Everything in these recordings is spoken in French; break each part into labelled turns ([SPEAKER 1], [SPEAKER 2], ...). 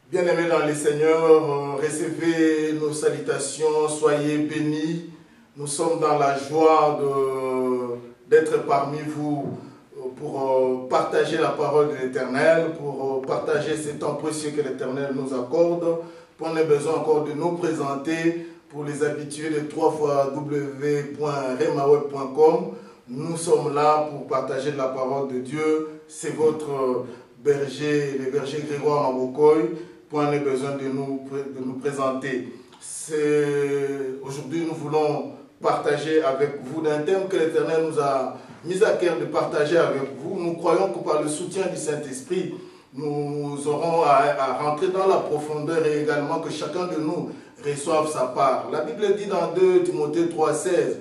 [SPEAKER 1] Bien-aimés dans les Seigneurs, recevez nos salutations, soyez bénis. Nous sommes dans la joie d'être parmi vous pour partager la parole de l'Éternel, pour partager ces temps précieux que l'Éternel nous accorde. On a besoin encore de nous présenter pour les habitués de www.remaweb.com. Nous sommes là pour partager la parole de Dieu. C'est votre berger, le berger Grégoire Mabokoy. On a besoin de nous présenter. Aujourd'hui, nous voulons partager avec vous d'un thème que l'Éternel nous a mis à cœur de partager avec vous. Nous croyons que par le soutien du Saint-Esprit, nous aurons à rentrer dans la profondeur et également que chacun de nous reçoive sa part. La Bible dit dans 2 Timothée 3,16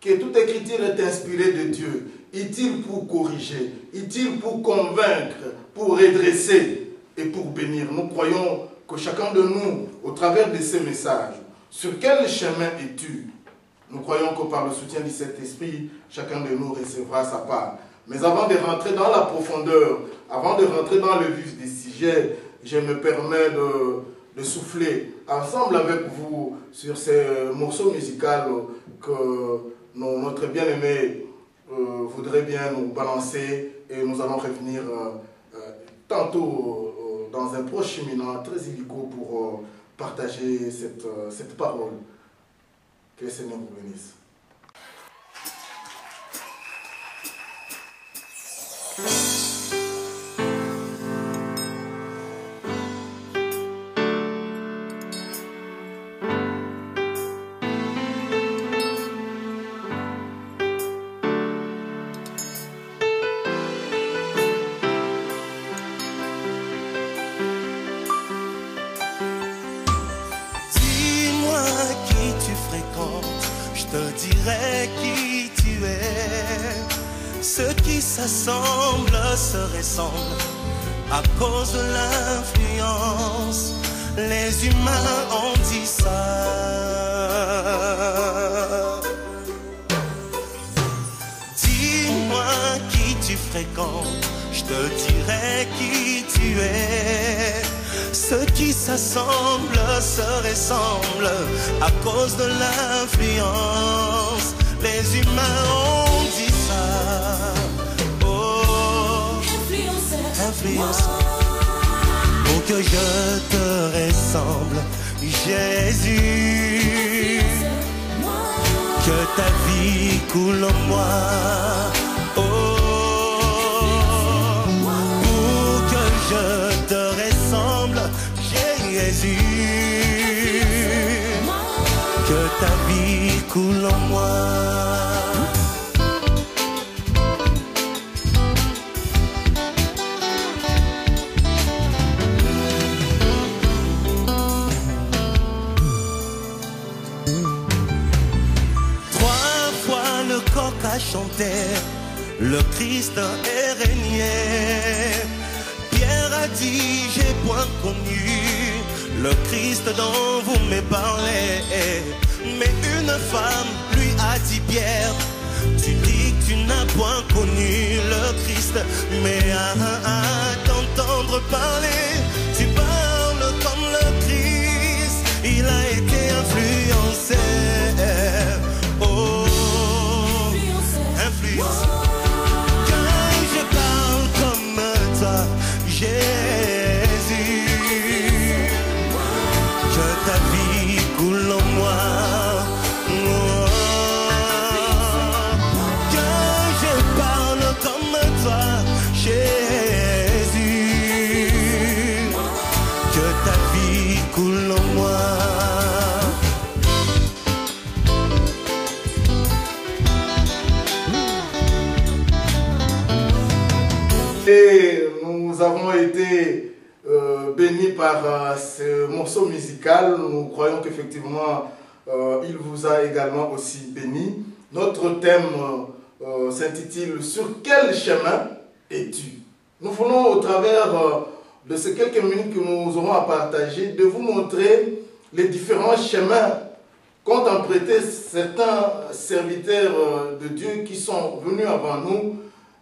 [SPEAKER 1] que toute écriture est inspirée de Dieu, utile pour corriger, utile pour convaincre, pour redresser et pour bénir. Nous croyons que chacun de nous, au travers de ces messages, sur quel chemin es-tu? Nous croyons que par le soutien du Saint-Esprit, chacun de nous recevra sa part. Mais avant de rentrer dans la profondeur, avant de rentrer dans le vif des sujets, je me permets de souffler ensemble avec vous sur ces morceaux musicaux que notre bien-aimé voudrait bien nous balancer, et nous allons revenir tantôt dans un proche cheminant très illico pour partager cette parole. Que le Seigneur vous bénisse.
[SPEAKER 2] S'assemblent, se ressemblent à cause de l'influence. Les humains ont dit ça. Dis-moi qui tu fréquentes, je te dirai qui tu es. Ceux qui s'assemblent se ressemblent à cause de l'influence. Les humains ont dit ça. Influence pour que je te ressemble, Jésus, que ta vie coule en moi, oh, pour que je te ressemble, Jésus, que ta vie coule en moi. Chanter, le Christ est régné. Pierre a dit, j'ai point connu le Christ dont vous me parlez. Mais une femme lui a dit, Pierre, tu dis que tu n'as point connu le Christ, mais à t'entendre parler, tu parles comme le Christ. Il a été influencé. Oh, quand je parle comme toi, Jésus, que ta vie coule en moi. Quand je parle comme toi, Jésus, que ta vie coule en moi.
[SPEAKER 1] Et nous avons été bénis par ce morceau musical. Nous croyons qu'effectivement, il vous a également aussi béni. Notre thème s'intitule « Sur quel chemin es-tu » Nous voulons, au travers de ces quelques minutes que nous aurons à partager, de vous montrer les différents chemins qu'ont emprunté certains serviteurs de Dieu qui sont venus avant nous,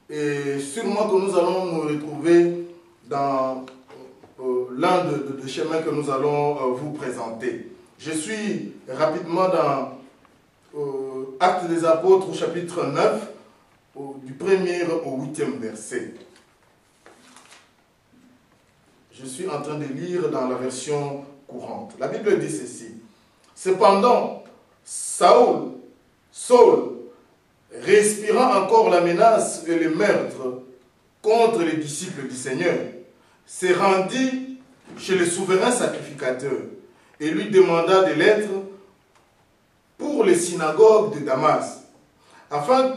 [SPEAKER 1] et sûrement que nous allons nous retrouver dans l'un des chemins que nous allons vous présenter. Je suis rapidement dans Actes des Apôtres au chapitre 9, du 1er au 8e verset. Je suis en train de lire dans la version courante. La Bible dit ceci. Cependant, Saul, respirant encore la menace et le meurtre contre les disciples du Seigneur, s'est rendu chez le souverain sacrificateur et lui demanda des lettres pour les synagogues de Damas, afin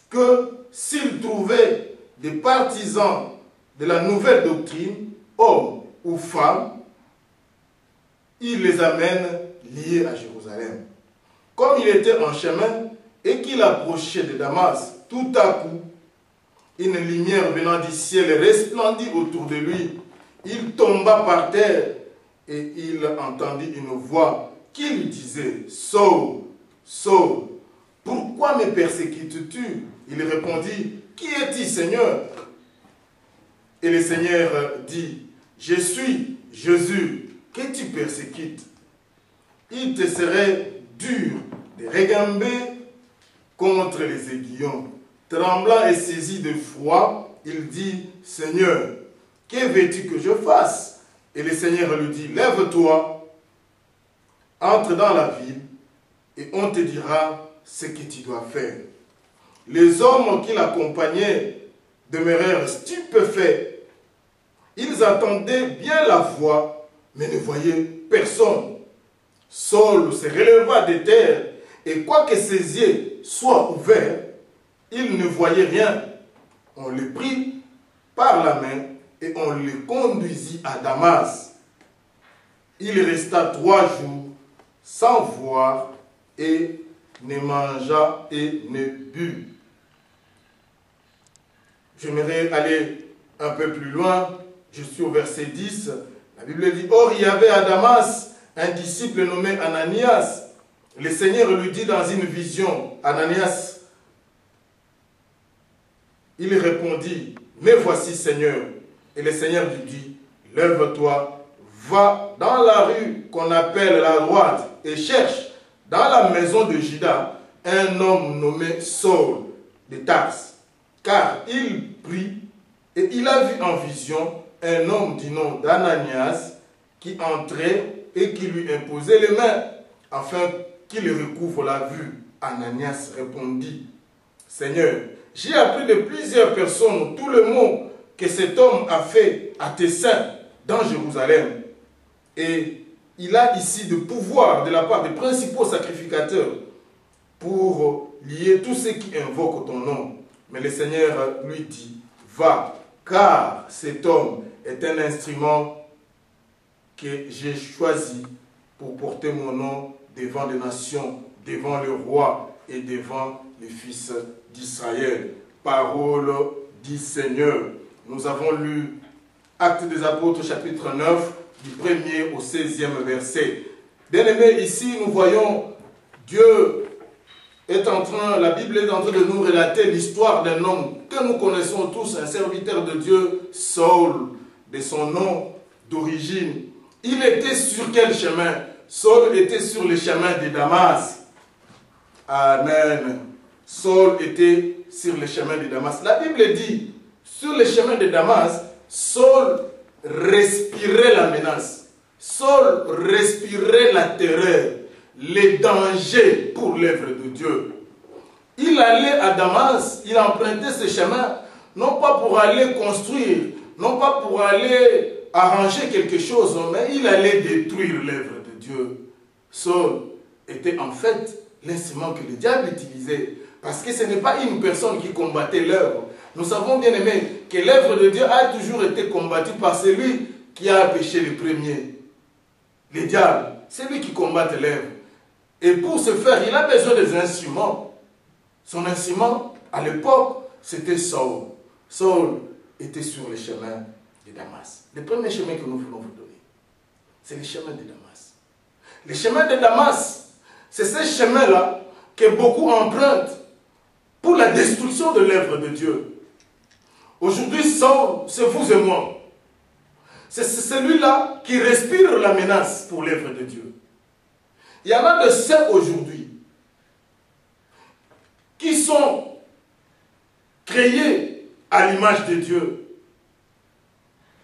[SPEAKER 1] que s'il trouvait des partisans de la nouvelle doctrine, hommes ou femmes, il les amène liés à Jérusalem. Comme il était en chemin et qu'il approchait de Damas, tout à coup, une lumière venant du ciel resplendit autour de lui. Il tomba par terre et il entendit une voix qui lui disait « Saul, Saul, pourquoi me persécutes-tu » Il répondit « Qui es-tu, Seigneur » Et le Seigneur dit « Je suis Jésus, que tu persécutes. Il te serait dur de regamber contre les aiguillons. » Tremblant et saisi de froid, il dit « Seigneur, que veux-tu que je fasse ?» Et le Seigneur lui dit « Lève-toi, entre dans la ville, et on te dira ce que tu dois faire. » Les hommes qui l'accompagnaient demeurèrent stupéfaits. Ils attendaient bien la voix, mais ne voyaient personne. Saul se releva de terre, et quoique ses yeux soient ouverts, il ne voyait rien. On le prit par la main et on le conduisit à Damas. Il resta 3 jours sans voir et ne mangea et ne but. J'aimerais aller un peu plus loin. Je suis au verset 10. La Bible dit « Or, il y avait à Damas un disciple nommé Ananias. Le Seigneur lui dit dans une vision, Ananias, il répondit, « Mais voici, Seigneur. » Et le Seigneur lui dit, « Lève-toi, va dans la rue qu'on appelle la droite et cherche dans la maison de Judas un homme nommé Saul de Tarse. Car il prit et il a vu en vision un homme du nom d'Ananias qui entrait et qui lui imposait les mains afin qu'il recouvre la vue. » Ananias répondit, « Seigneur, j'ai appris de plusieurs personnes tout le mot que cet homme a fait à tes saints dans Jérusalem. Et il a ici de pouvoir de la part des principaux sacrificateurs pour lier tous ceux qui invoquent ton nom. » Mais le Seigneur lui dit, « Va, car cet homme est un instrument que j'ai choisi pour porter mon nom devant les nations, devant le roi et devant les fils d'Israël. » Parole du Seigneur. Nous avons lu Actes des Apôtres chapitre 9 du 1er au 16e verset. Bien-aimés, ici nous voyons Dieu est en train, la Bible est en train de nous relater l'histoire d'un homme que nous connaissons tous, un serviteur de Dieu, Saul, de son nom d'origine. Il était sur quel chemin? Saul était sur le chemin de Damas. Amen. Saul était sur le chemin de Damas. La Bible dit, sur le chemin de Damas, Saul respirait la menace. Saul respirait la terreur, les dangers pour l'œuvre de Dieu. Il allait à Damas, il empruntait ce chemin, non pas pour aller construire, non pas pour aller arranger quelque chose, mais il allait détruire l'œuvre de Dieu. Saul était en fait l'instrument que le diable utilisait, parce que ce n'est pas une personne qui combattait l'œuvre. Nous savons bien aimé que l'œuvre de Dieu a toujours été combattue par celui qui a péché le premier. Le diable, c'est lui qui combat l'œuvre. Et pour ce faire, il a besoin des instruments. Son instrument, à l'époque, c'était Saul. Saul était sur le chemin de Damas. Le premier chemin que nous voulons vous donner, c'est le chemin de Damas. Le chemin de Damas, c'est ce chemin-là que beaucoup empruntent pour la destruction de l'œuvre de Dieu. Aujourd'hui, Saul, c'est vous et moi. c'est celui-là qui respire la menace pour l'œuvre de Dieu. Il y en a de ceux aujourd'hui qui sont créés à l'image de Dieu,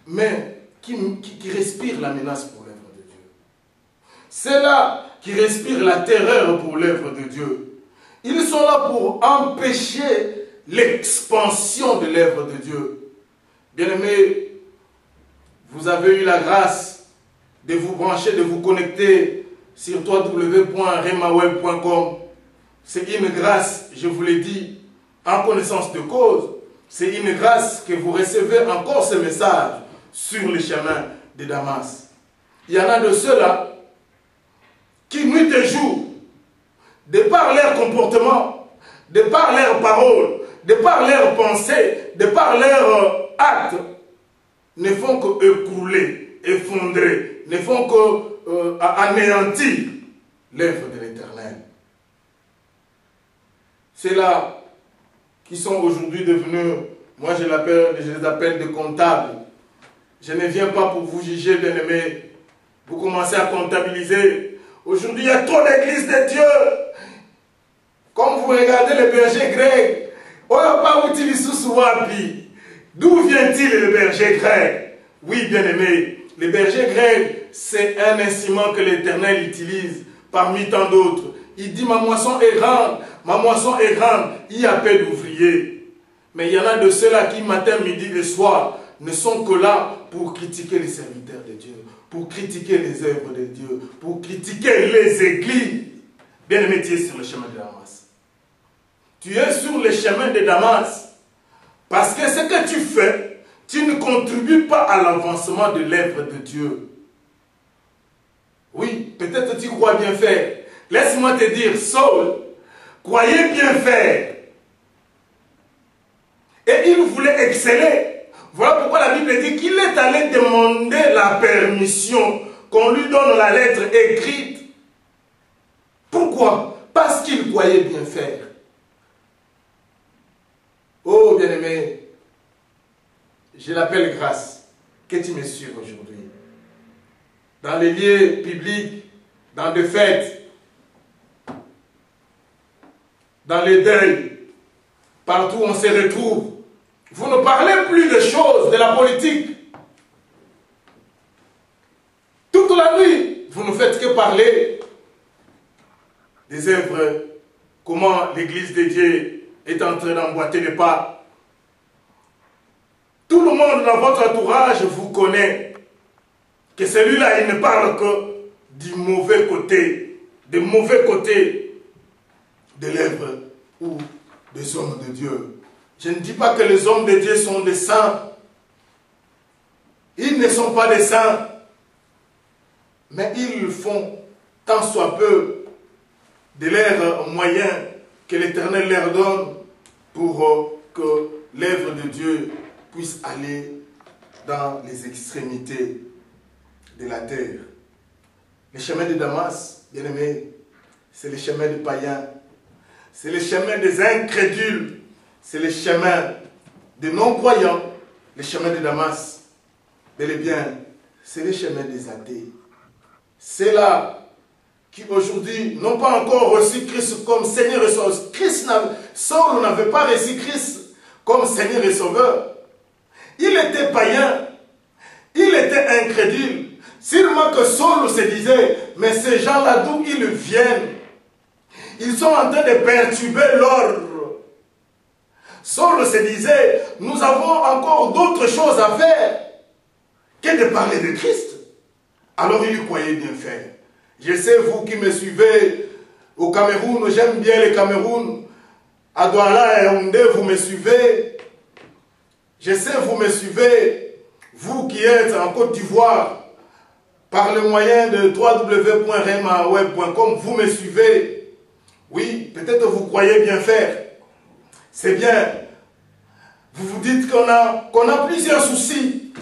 [SPEAKER 1] mais qui respirent la menace pour l'œuvre de Dieu. Ceux-là qui respirent la terreur pour l'œuvre de Dieu, ils sont là pour empêcher l'expansion de l'œuvre de Dieu. Bien-aimés, vous avez eu la grâce de vous brancher, de vous connecter sur www.remaweb.com. C'est une grâce, je vous l'ai dit, en connaissance de cause. C'est une grâce que vous recevez encore ce message sur le chemin de Damas. Il y en a de ceux-là qui, nuit et jour, de par leur comportement, de par leurs paroles, de par leurs pensées, de par leurs actes, ne font que écrouler, effondrer, ne font que anéantir l'œuvre de l'Éternel. C'est là qui sont aujourd'hui devenus, moi je les appelle des comptables. Je ne viens pas pour vous juger, bien-aimés. Vous commencez à comptabiliser. Aujourd'hui, il y a trop d'églises de Dieu. Comme vous regardez le berger grec, d'où vient-il le berger grec? Oui, bien-aimé, le berger grec, c'est un instrument que l'Éternel utilise parmi tant d'autres. Il dit, ma moisson est grande, il y a peu d'ouvriers. Mais il y en a de ceux-là qui, matin, midi et soir, ne sont que là pour critiquer les serviteurs de Dieu, pour critiquer les œuvres de Dieu, pour critiquer les églises. Bien-aimé, tu es sur le chemin de Damas. Tu es sur le chemin de Damas. Parce que ce que tu fais, tu ne contribues pas à l'avancement de l'œuvre de Dieu. Oui, peut-être tu crois bien faire. Laisse-moi te dire, Saul croyait bien faire. Et il voulait exceller. Voilà pourquoi la Bible dit qu'il est allé demander la permission qu'on lui donne la lettre écrite. Pourquoi? Parce qu'il croyait bien faire. Oh bien-aimé, je l'appelle grâce que tu me suives aujourd'hui. Dans les lieux publics, dans des fêtes, dans les deuils, partout où on se retrouve, vous ne parlez plus de choses, de la politique. Toute la nuit, vous ne faites que parler des œuvres, comment l'Église de Dieu est en train d'emboîter les pas. Tout le monde dans votre entourage vous connaît. Que celui-là, il ne parle que du mauvais côté, des mauvais côtés de l'œuvre ou des hommes de Dieu. Je ne dis pas que les hommes de Dieu sont des saints. Ils ne sont pas des saints. Mais ils font tant soit peu de leurs moyens que l'Éternel leur donne pour que l'œuvre de Dieu puisse aller dans les extrémités de la terre. Le chemin de Damas, bien-aimé, c'est le chemin des païens. C'est le chemin des incrédules. C'est le chemin des non-croyants. Le chemin de Damas, bel et bien, c'est le chemin des athées. C'est là qui aujourd'hui n'ont pas encore reçu Christ comme Seigneur et Sauveur. Saul n'avait pas reçu Christ comme Seigneur et Sauveur. Il était païen. Il était incrédule. Sûrement que Saul se disait, mais ces gens-là, d'où ils viennent? Ils sont en train de perturber l'ordre. Saul se disait, nous avons encore d'autres choses à faire que de parler de Christ. Alors il croyait bien faire. Je sais, vous qui me suivez au Cameroun, j'aime bien le Cameroun. À Douala et Yaoundé, vous me suivez. Je sais, vous me suivez. Vous qui êtes en Côte d'Ivoire, par le moyen de www.remaweb.com, vous me suivez. Oui, peut-être vous croyez bien faire. C'est bien. Vous vous dites qu'on a plusieurs soucis.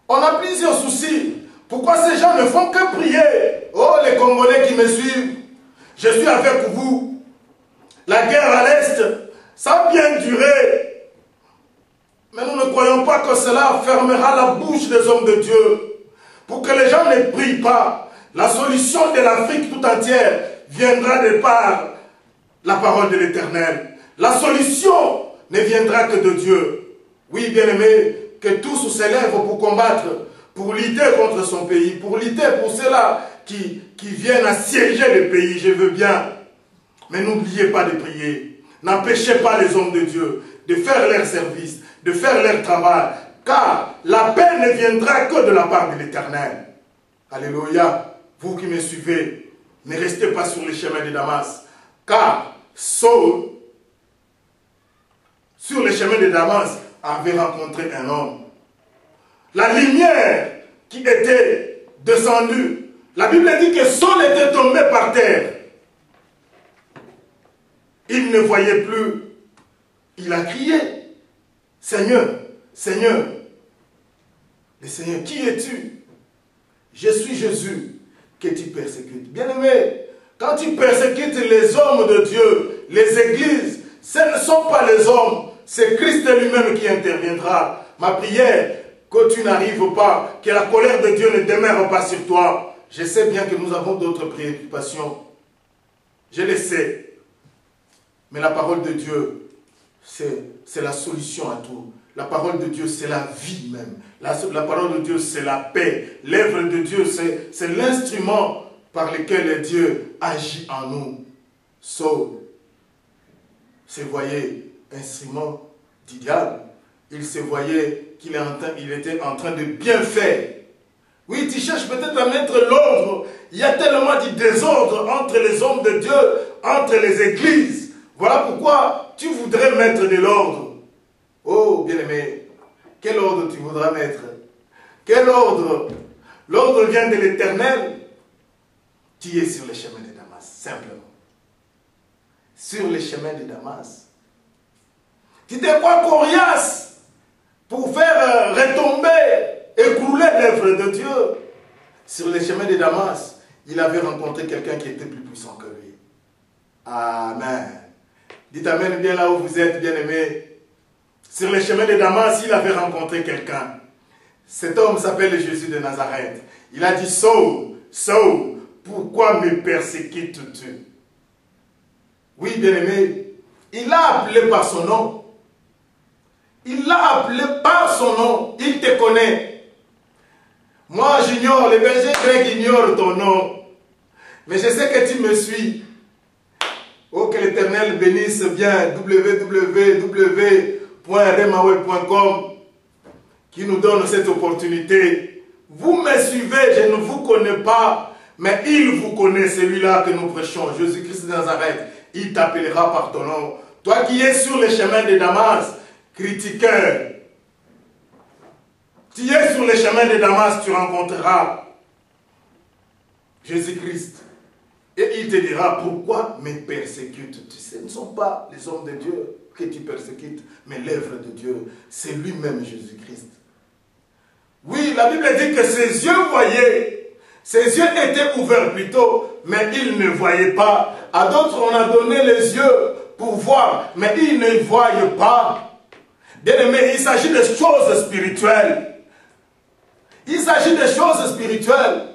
[SPEAKER 1] On a plusieurs soucis. Pourquoi ces gens ne font que prier? Oh, les Congolais qui me suivent, je suis avec vous. La guerre à l'Est, ça a bien duré. Mais nous ne croyons pas que cela fermera la bouche des hommes de Dieu. Pour que les gens ne prient pas, la solution de l'Afrique tout entière viendra de par la parole de l'Éternel. La solution ne viendra que de Dieu. Oui, bien-aimés, que tous s'élèvent pour combattre, pour lutter contre son pays, pour lutter pour ceux-là qui viennent assiéger le pays, je veux bien. Mais n'oubliez pas de prier. N'empêchez pas les hommes de Dieu de faire leur service, de faire leur travail, car la paix ne viendra que de la part de l'Éternel. Alléluia. Vous qui me suivez, ne restez pas sur les chemins de Damas, car Saul, sur les chemins de Damas, avait rencontré un homme. La lumière qui était descendue, la Bible dit que Saul était tombé par terre. Il ne voyait plus. Il a crié, Seigneur, Seigneur. Le Seigneur, qui es-tu? Je suis Jésus que tu persécutes. Bien-aimé, quand tu persécutes les hommes de Dieu, les églises, ce ne sont pas les hommes, c'est Christ lui-même qui interviendra. Ma prière, que tu n'arrives pas, que la colère de Dieu ne demeure pas sur toi. Je sais bien que nous avons d'autres préoccupations. Je le sais. Mais la parole de Dieu, c'est la solution à tout. La parole de Dieu, c'est la vie même. La parole de Dieu, c'est la paix. L'œuvre de Dieu, c'est l'instrument par lequel Dieu agit en nous. Saul se voyait instrument du diable. Il se voyait qu'il était en train de bien faire. Oui, tu cherches peut-être à mettre l'ordre. Il y a tellement de désordre entre les hommes de Dieu, entre les églises. Voilà pourquoi tu voudrais mettre de l'ordre. Oh, bien-aimé, quel ordre tu voudras mettre? Quel ordre? L'ordre vient de l'Éternel. Tu es sur les chemins de Damas, simplement. Sur les chemins de Damas. Tu te crois coriace pour faire retomber, écrouler l'œuvre de Dieu. Sur les chemins de Damas, il avait rencontré quelqu'un qui était plus puissant que lui. Amen. Dites Amen bien là où vous êtes, bien-aimés. Sur les chemins de Damas, il avait rencontré quelqu'un. Cet homme s'appelle Jésus de Nazareth. Il a dit, Saul, Saul, pourquoi me persécutes-tu? Oui, bien-aimé, il l'a appelé par son nom. Il l'a appelé par son nom. Il te connaît. Moi, j'ignore, les bergers grecs ignorent ton nom. Mais je sais que tu me suis. Oh, que l'Éternel bénisse bien www.remaweb.com qui nous donne cette opportunité. Vous me suivez, je ne vous connais pas, mais il vous connaît, celui-là que nous prêchons, Jésus-Christ de Nazareth. Il t'appellera par ton nom. Toi qui es sur les chemins de Damas, critiqueur, tu es sur les chemins de Damas, tu rencontreras Jésus-Christ. Et il te dira, pourquoi me persécutes-tu? Ce ne sont pas les hommes de Dieu que tu persécutes, mais l'œuvre de Dieu, c'est lui-même Jésus-Christ. Oui, la Bible dit que ses yeux voyaient, ses yeux étaient ouverts plutôt, mais il ne voyait pas. À d'autres, on a donné les yeux pour voir, mais ils ne voient pas. Bien-aimé, il s'agit de choses spirituelles. Il s'agit de choses spirituelles.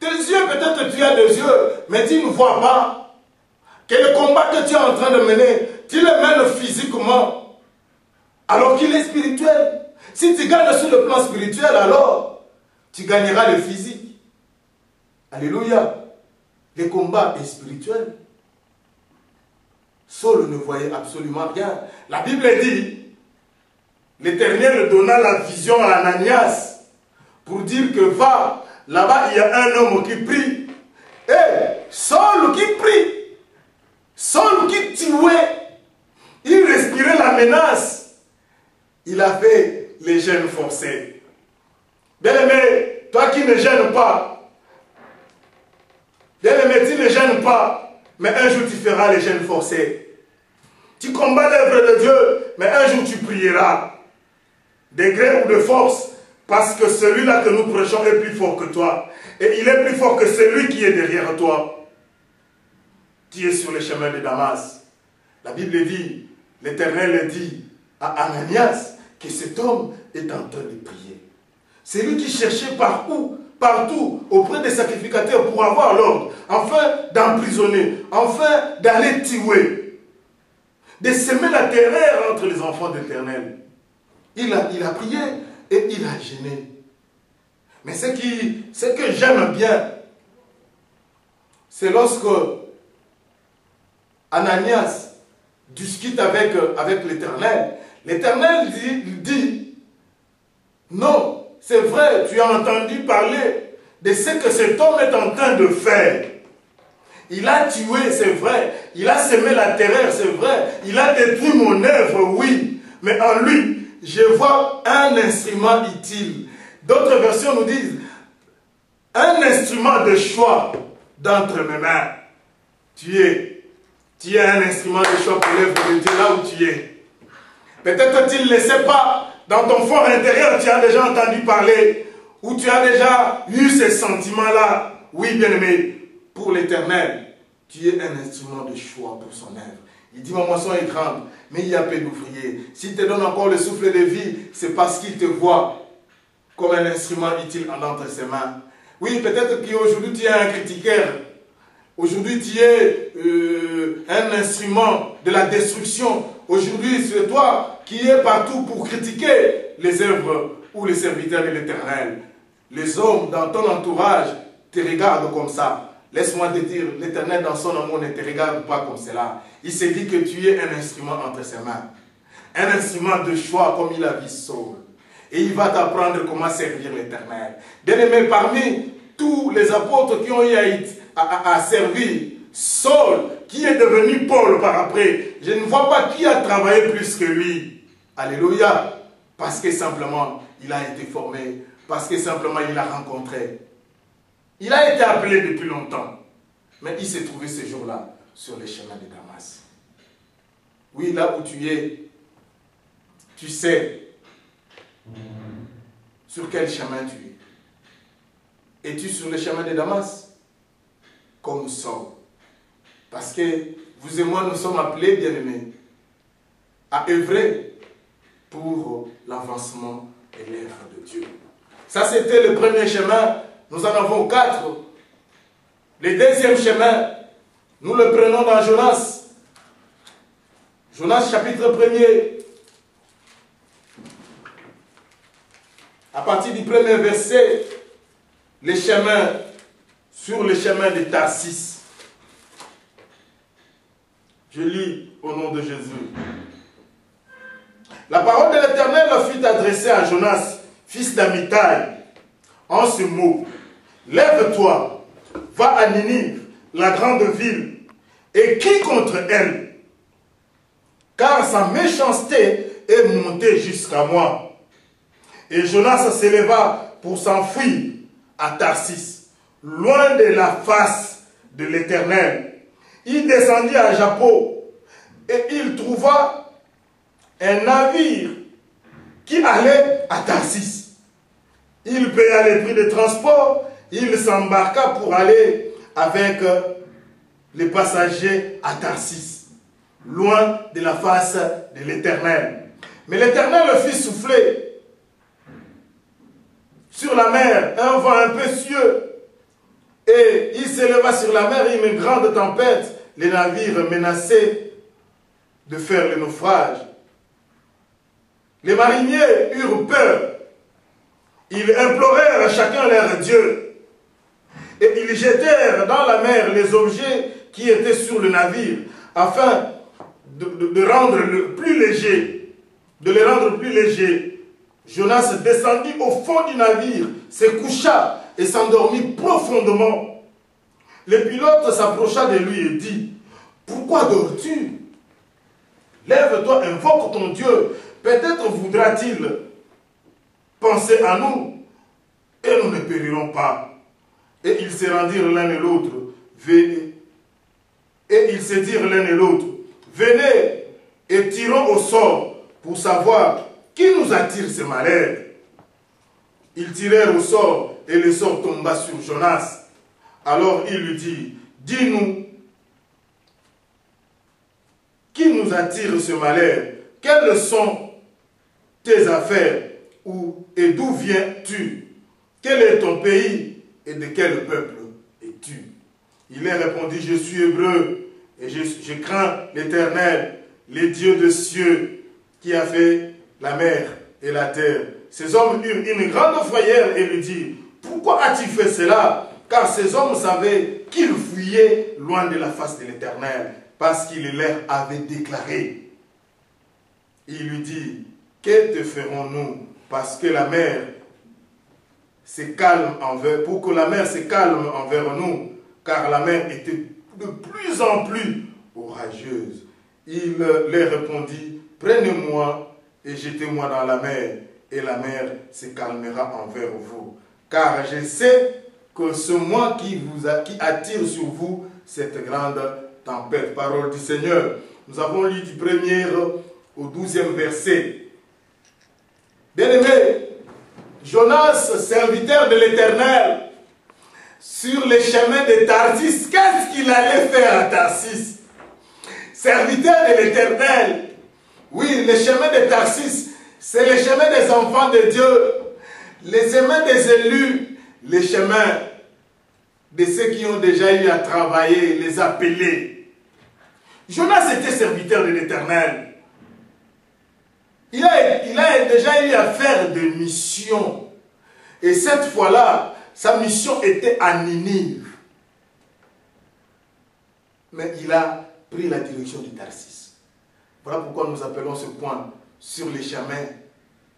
[SPEAKER 1] Tes yeux, peut-être tu as des yeux, mais tu ne vois pas. Que le combat que tu es en train de mener, tu le mènes physiquement, alors qu'il est spirituel. Si tu gagnes sur le plan spirituel, alors tu gagneras le physique. Alléluia. Le combat est spirituel. Saul ne voyait absolument rien. La Bible dit, l'Éternel donna la vision à Ananias pour dire que va, là-bas il y a un homme qui prie. Et Saul qui prie, Saul qui tuait, il respirait la menace. Il a fait les jeûnes forcés. Bien-aimé, toi qui ne gênes pas, bien-aimé, tu ne gênes pas, mais un jour tu feras les jeûnes forcés. Tu combats l'œuvre de Dieu, mais un jour tu prieras. De gré ou de force, parce que celui-là que nous prêchons est plus fort que toi. Et il est plus fort que celui qui est derrière toi. Tu es sur le chemin de Damas. La Bible dit, l'Éternel dit à Ananias que cet homme est en train de prier. C'est lui qui cherchait partout, auprès des sacrificateurs pour avoir l'ordre, afin d'emprisonner, afin d'aller tuer, de semer la terreur entre les enfants d'Éternel. Il a prié et il a gêné. Mais ce que j'aime bien, c'est lorsque Ananias discute avec l'Éternel. L'Éternel dit, non, c'est vrai, tu as entendu parler de ce que cet homme est en train de faire. Il a tué, c'est vrai. Il a semé la terreur, c'est vrai. Il a détruit mon œuvre, oui. Mais en lui, je vois un instrument utile. D'autres versions nous disent, un instrument de choix d'entre mes mains. Tu es un instrument de choix pour l'œuvre de Dieu là où tu es. Peut-être tu ne le sais pas. Dans ton fort intérieur, tu as déjà entendu parler, ou tu as déjà eu ces sentiments-là. Oui, bien-aimé, pour l'Éternel, tu es un instrument de choix pour son œuvre. Il dit, ma moisson est grande, mais il y a peu d'ouvriers. S'il te donne encore le souffle de vie, c'est parce qu'il te voit comme un instrument utile entre ses mains. Oui, peut-être qu'aujourd'hui tu es un critiqueur. Aujourd'hui tu es un instrument de la destruction. Aujourd'hui c'est toi qui es partout pour critiquer les œuvres ou les serviteurs de l'Éternel. Les hommes dans ton entourage te regardent comme ça. Laisse-moi te dire, l'Éternel dans son amour ne te regarde pas comme cela. Il s'est dit que tu es un instrument entre ses mains. Un instrument de choix comme il a vu Saul. Et il va t'apprendre comment servir l'Éternel. Bien-aimé, parmi tous les apôtres qui ont eu à servir Saul, qui est devenu Paul par après, je ne vois pas qui a travaillé plus que lui. Alléluia. Parce que simplement, il a été formé. Parce que simplement, il a rencontré. Il a été appelé depuis longtemps. Mais il s'est trouvé ce jour-là sur les chemins de Damas. Oui, là où tu es, tu sais sur quel chemin tu es. Es-tu sur le chemin de Damas? Comme nous sommes. Parce que vous et moi, nous sommes appelés, bien-aimés, à œuvrer pour l'avancement et l'œuvre de Dieu. Ça, c'était le premier chemin. Nous en avons 4. Le deuxième chemin, nous le prenons dans Jonas. Jonas, chapitre 1er. À partir du premier verset, les chemins, sur le chemin de Tarsis. Je lis au nom de Jésus. La parole de l'Éternel fut adressée à Jonas, fils d'Amitai, en ce mot. Lève-toi, va à Ninive, la grande ville, et crie contre elle, car sa méchanceté est montée jusqu'à moi. Et Jonas s'éleva pour s'enfuir à Tarsis, loin de la face de l'Éternel. Il descendit à Jappo, et il trouva un navire qui allait à Tarsis. Il paya les prix de transport, il s'embarqua pour aller avec les passagers à Tarsis, loin de la face de l'Éternel. Mais l'Éternel le fit souffler sur la mer un vent impétueux, et il s'éleva sur la mer une grande tempête. Les navires menaçaient de faire le naufrage. Les mariniers eurent peur. Ils implorèrent chacun leur Dieu. Et ils jetèrent dans la mer les objets qui étaient sur le navire, afin de rendre plus léger, de les rendre plus légers. Jonas descendit au fond du navire, se coucha et s'endormit profondément. Le pilote s'approcha de lui et dit, « Pourquoi dors-tu? Lève-toi, invoque ton Dieu. Peut-être voudra-t-il penser à nous, et nous ne périrons pas. » Et ils se rendirent l'un et l'autre. Et ils se dirent l'un et l'autre, « Venez et tirons au sort pour savoir qui nous attire ce malheur. » Ils tirèrent au sort et le sort tomba sur Jonas. Alors il lui dit, « Dis-nous, qui nous attire ce malheur? Quelles sont tes affaires et d'où viens-tu? Quel est ton pays et de quel peuple es-tu? Il leur répondit, je suis hébreu et je crains l'Éternel, les dieux des cieux, qui a fait la mer et la terre. Ces hommes eurent une grande frayeur et lui dirent, pourquoi as-tu fait cela? Car ces hommes savaient qu'ils fuyaient loin de la face de l'Éternel, parce qu'il leur avait déclaré. Il lui dit, que te ferons-nous? Parce que la mer se calme pour que la mer se calme envers nous, car la mer était de plus en plus orageuse. Il leur répondit, prenez-moi et jetez-moi dans la mer, et la mer se calmera envers vous. Car je sais que c'est moi qui attire sur vous cette grande tempête. Parole du Seigneur. Nous avons lu du 1er au 12e verset. Bien-aimé, Jonas, serviteur de l'Éternel, sur les chemins de Tarsis, qu'est-ce qu'il allait faire à Tarsis? Serviteur de l'Éternel, oui, les chemins de Tarsis, c'est les chemins des enfants de Dieu, les chemins des élus, les chemins de ceux qui ont déjà eu à travailler, les appelés. Jonas était serviteur de l'Éternel. Il a déjà eu à faire des missions. Et cette fois-là, sa mission était à Ninive. Mais il a pris la direction de Tarsis. Voilà pourquoi nous appelons ce point sur les chemins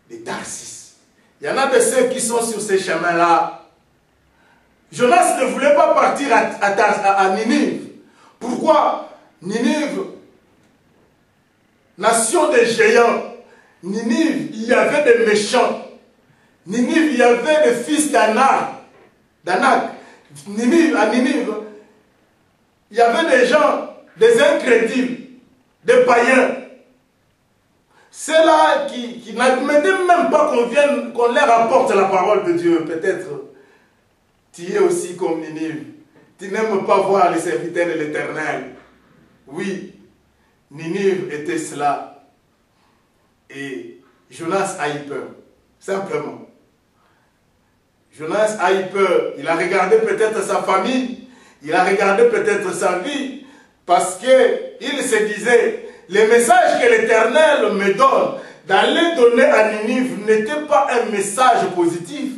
[SPEAKER 1] de Tarsis. Il y en a de ceux qui sont sur ces chemins-là. Jonas ne voulait pas partir à Ninive. Pourquoi? Ninive, nation des géants. Ninive, il y avait des méchants. Ninive, il y avait des fils d'Anak. À Ninive, il y avait des gens, des incrédules, des païens. Ceux-là qui n'admettaient même pas qu'on leur apporte la parole de Dieu. Peut-être, tu es aussi comme Ninive. Tu n'aimes pas voir les serviteurs de l'Éternel. Oui, Ninive était cela. Et Jonas a eu peur, simplement. Jonas a eu peur. Il a regardé peut-être sa famille, il a regardé peut-être sa vie, parce qu'il se disait, les messages que l'Éternel me donne, d'aller donner à Ninive, n'était pas un message positif.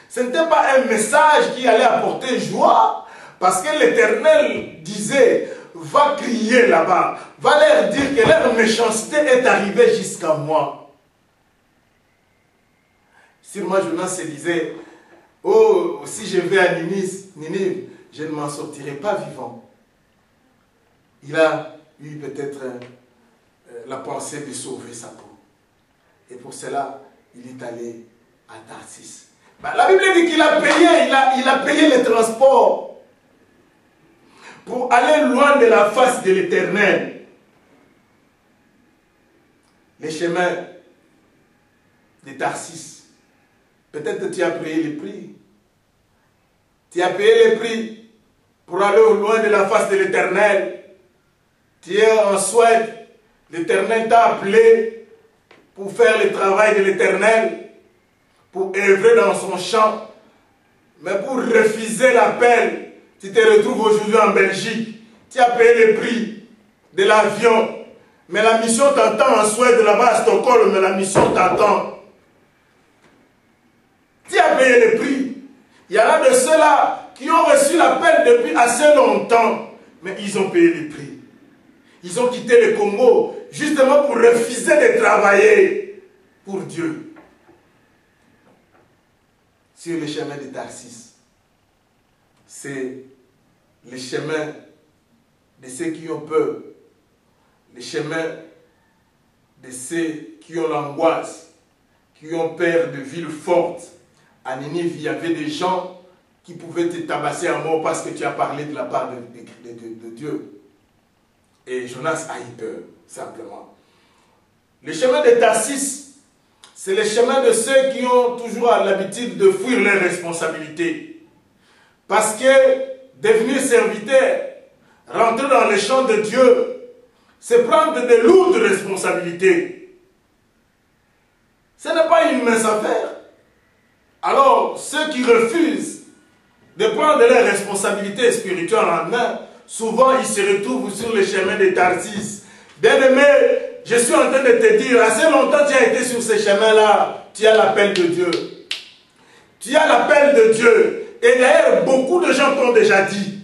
[SPEAKER 1] Ce n'était pas un message qui allait apporter joie, parce que l'Éternel disait, va crier là-bas, va leur dire que leur méchanceté est arrivée jusqu'à moi. Sûrement Jonas se disait, oh, si je vais à Ninive, je ne m'en sortirai pas vivant. Il a eu peut-être la pensée de sauver sa peau. Et pour cela, il est allé à Tarsis. La Bible dit qu'il a payé, il a payé les transports pour aller loin de la face de l'Éternel. Les chemins de Tarsis. Peut-être tu as payé les prix. Tu as payé les prix pour aller au loin de la face de l'Éternel. Tu es en Suède. L'Éternel t'a appelé pour faire le travail de l'Éternel, pour œuvrer dans son champ. Mais pour refuser l'appel, tu te retrouves aujourd'hui en Belgique. Tu as payé le prix de l'avion. Mais la mission t'attend en Suède, là-bas à Stockholm, mais la mission t'attend. Tu as payé le prix. Il y en a de ceux-là qui ont reçu l'appel depuis assez longtemps, mais ils ont payé le prix. Ils ont quitté le Congo justement pour refuser de travailler pour Dieu. Sur le chemin de Tarsis, c'est le chemin de ceux qui ont peur, le chemin de ceux qui ont l'angoisse, qui ont peur de villes fortes. À Ninive, il y avait des gens qui pouvaient te tabasser à mort parce que tu as parlé de la part de Dieu. Et Jonas a eu peur, simplement. Le chemin de Tarsis, c'est le chemin de ceux qui ont toujours l'habitude de fuir leurs responsabilités. Parce que devenir serviteur, rentrer dans le champ de Dieu, c'est prendre de lourdes responsabilités. Ce n'est pas une mince affaire. Alors, ceux qui refusent de prendre leurs responsabilités spirituelles en main, souvent ils se retrouvent sur le chemin de Tarsis. Bien-aimé, je suis en train de te dire, assez longtemps tu as été sur ce chemin-là, tu as l'appel de Dieu. Tu as l'appel de Dieu. Et d'ailleurs, beaucoup de gens t'ont déjà dit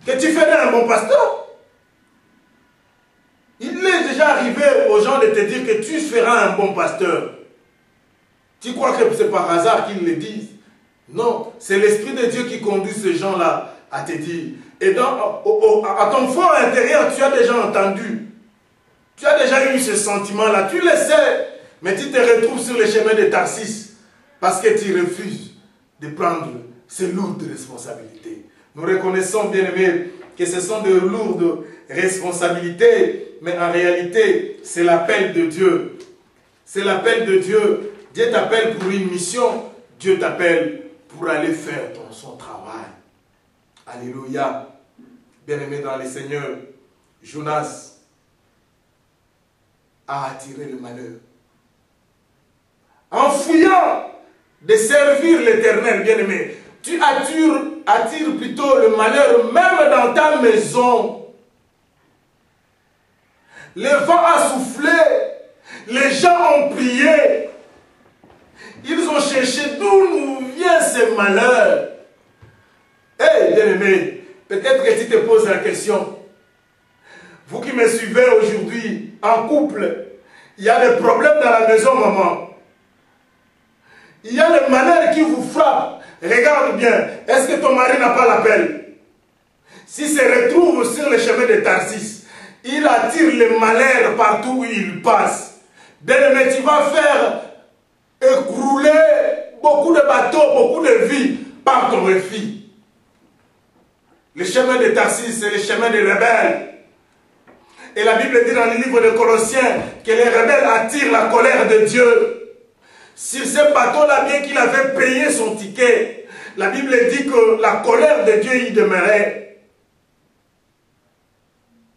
[SPEAKER 1] que tu ferais un bon pasteur. Il est déjà arrivé aux gens de te dire que tu feras un bon pasteur. Tu crois que c'est par hasard qu'ils le disent? Non, c'est l'Esprit de Dieu qui conduit ces gens-là à te dire. Et à ton fort intérieur, tu as déjà entendu. Tu as déjà eu ce sentiment-là. Tu le sais, mais tu te retrouves sur le chemin de Tarsis parce que tu refuses de prendre ces lourdes responsabilités. Nous reconnaissons, bien-aimés, que ce sont de lourdes responsabilités, mais en réalité, c'est l'appel de Dieu. C'est l'appel de Dieu. Dieu t'appelle pour une mission. Dieu t'appelle pour aller faire son travail. Alléluia. Bien-aimé dans le Seigneur, Jonas a attiré le malheur. En fouillant de servir l'Éternel, bien-aimé, tu attires plutôt le malheur même dans ta maison. Le vent a soufflé, les gens ont prié, ils ont cherché d'où nous vient ce malheur. Hey, bien-aimé, peut-être que tu te poses la question. Vous qui me suivez aujourd'hui en couple, il y a des problèmes dans la maison, maman. Il y a le malheur qui vous frappe. Regarde bien, est-ce que ton mari n'a pas l'appel? S'il se retrouve sur le chemin de Tarsis, il attire le malheur partout où il passe. Bien-aimé, tu vas faire écrouler beaucoup de bateaux, beaucoup de vies par ton refus. Le chemin de Tarsis, c'est le chemin des rebelles. Et la Bible dit dans le livre de Colossiens que les rebelles attirent la colère de Dieu. Sur ce bateau-là, bien qu'il avait payé son ticket, la Bible dit que la colère de Dieu y demeurait.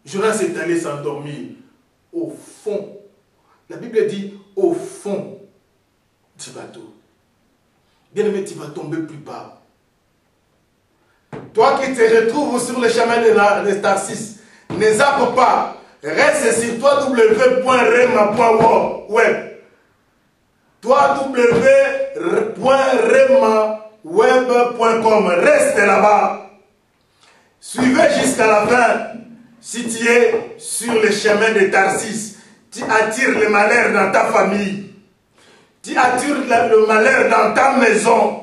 [SPEAKER 1] Jonas est allé s'endormir au fond. La Bible dit au fond du bateau. Bien-aimé, tu vas tomber plus bas. Toi qui te retrouves sur le chemin de Tarsis, ne zappe pas. Reste sur www.rema.web. www.remaweb.com. Reste là-bas. Suivez jusqu'à la fin. Si tu es sur le chemin de Tarsis, tu attires le malheur dans ta famille. Tu attires le malheur dans ta maison.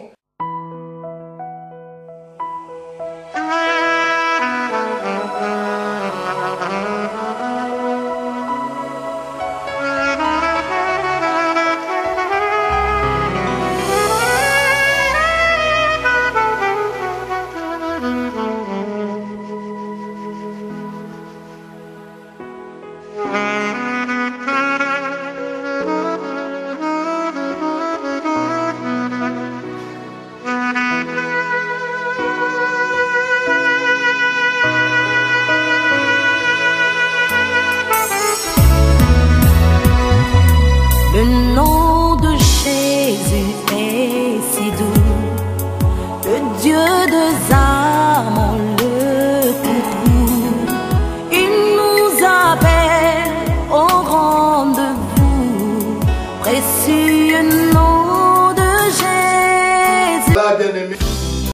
[SPEAKER 1] Bien-aimé,